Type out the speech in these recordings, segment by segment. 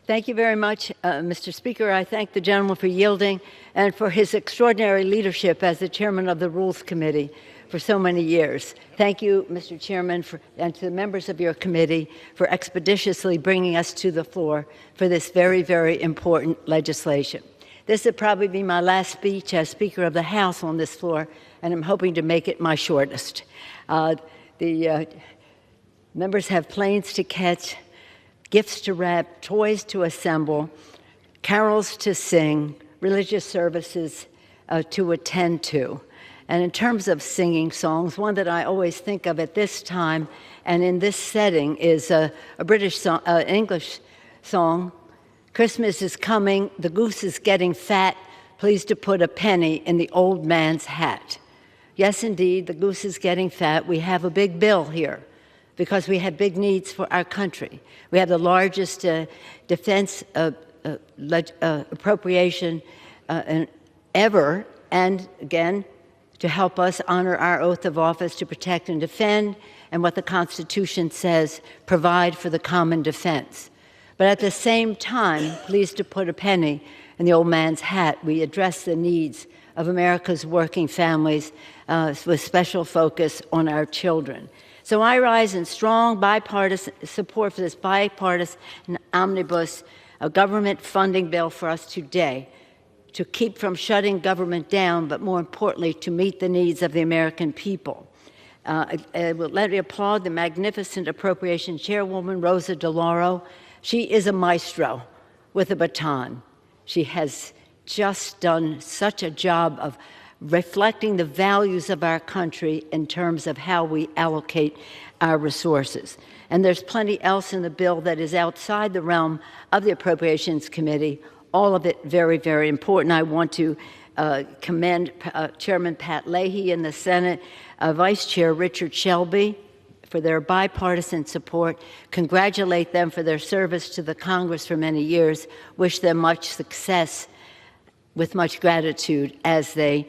Thank you very much, Mr. Speaker. I thank the gentleman for yielding and for his extraordinary leadership as the chairman of the Rules Committee for so many years. Thank you, Mr. Chairman, and to the members of your committee for expeditiously bringing us to the floor for this very, very important legislation. This will probably be my last speech as Speaker of the House on this floor, and I'm hoping to make it my shortest. The members have planes to catch, gifts to wrap, toys to assemble, carols to sing, religious services to attend to. And in terms of singing songs, one that I always think of at this time and in this setting is a British song, English song, Christmas is coming, the goose is getting fat, please to put a penny in the old man's hat. Yes, indeed, the goose is getting fat. We have a big bill here because we have big needs for our country. We have the largest defense appropriation ever, and again, to help us honor our oath of office to protect and defend, and what the Constitution says, provide for the common defense. But at the same time, pleased to put a penny in the old man's hat, we address the needs of America's working families with special focus on our children. So I rise in strong bipartisan support for this bipartisan omnibus, a government funding bill for us today to keep from shutting government down, but more importantly, to meet the needs of the American people. Let me applaud the magnificent appropriation chairwoman, Rosa DeLauro. She is a maestro with a baton. She has just done such a job of reflecting the values of our country in terms of how we allocate our resources. And there's plenty else in the bill that is outside the realm of the Appropriations Committee, all of it very, very important. I want to commend Chairman Pat Leahy in the Senate, Vice Chair Richard Shelby for their bipartisan support, congratulate them for their service to the Congress for many years, wish them much success with much gratitude as they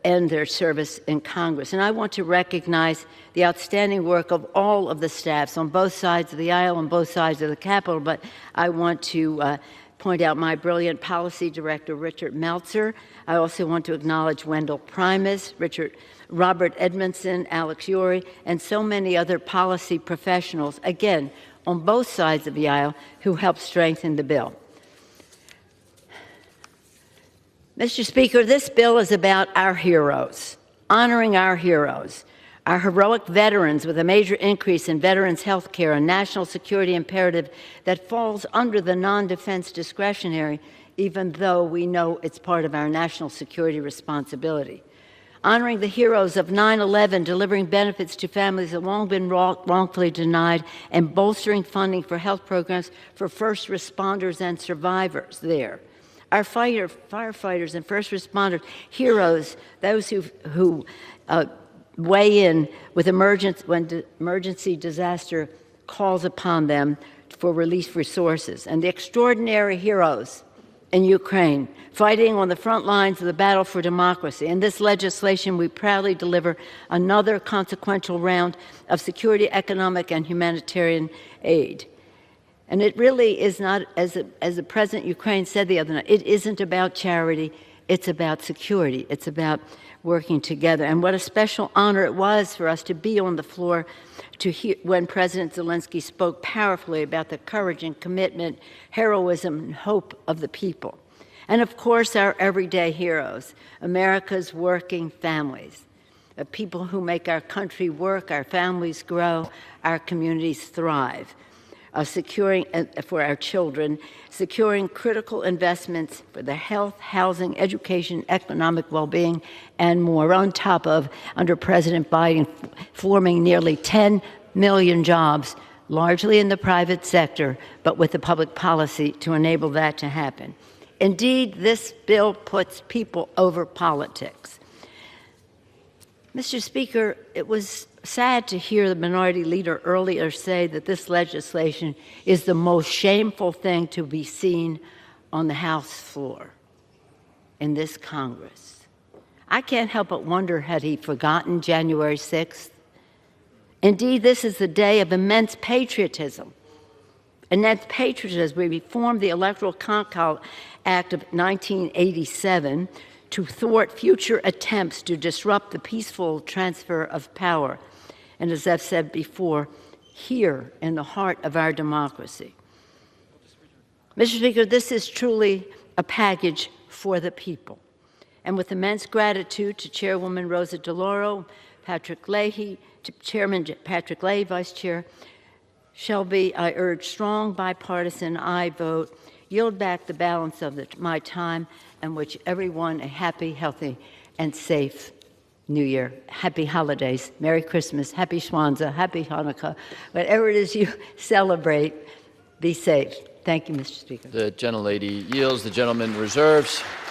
end their service in Congress. And I want to recognize the outstanding work of all of the staffs on both sides of the aisle, on both sides of the Capitol, but I want to point out my brilliant policy director, Richard Meltzer. I also want to acknowledge Wendell Primus, Robert Edmondson, Alex Urey, and so many other policy professionals, again, on both sides of the aisle, who helped strengthen the bill. Mr. Speaker, this bill is about our heroes, honoring our heroes, our heroic veterans, with a major increase in veterans' health care, a national security imperative that falls under the non-defense discretionary, even though we know it's part of our national security responsibility. Honoring the heroes of 9/11, delivering benefits to families that have long been wrongfully denied, and bolstering funding for health programs for first responders and survivors there. Our firefighters and first responders, heroes, those who weigh in with when emergency disaster calls upon them for relief resources, and the extraordinary heroes in Ukraine, fighting on the front lines of the battle for democracy. In this legislation, we proudly deliver another consequential round of security, economic, and humanitarian aid. And it really is not, as the President of Ukraine said the other night, it isn't about charity, it's about security, it's about working together. And what a special honor it was for us to be on the floor to hear when President Zelensky spoke powerfully about the courage and commitment, heroism, and hope of the people. And of course, our everyday heroes, America's working families, the people who make our country work, our families grow, our communities thrive. Securing for our children, securing critical investments for their health, housing, education, economic well-being, and more, on top of, under President Biden, forming nearly 10 million jobs, largely in the private sector, but with the public policy to enable that to happen. Indeed, this bill puts people over politics. Mr. Speaker, it was sad to hear the minority leader earlier say that this legislation is the most shameful thing to be seen on the House floor in this Congress. I can't help but wonder, had he forgotten January 6th? Indeed, this is the day of immense patriotism enact patriotism as we reform the Electoral Concord Act of 1987 to thwart future attempts to disrupt the peaceful transfer of power. And as I've said before, here in the heart of our democracy. Mr. Speaker, this is truly a package for the people. And with immense gratitude to Chairwoman Rosa DeLauro, Patrick Leahy, to Chairman Patrick Leahy, Vice Chair Shelby, I urge strong bipartisan aye vote, yield back the balance of my time, and wish everyone a happy, healthy, and safe New Year. Happy holidays. Merry Christmas. Happy Kwanzaa. Happy Hanukkah. Whatever it is you celebrate, be safe. Thank you, Mr. Speaker. The gentlelady yields. The gentleman reserves.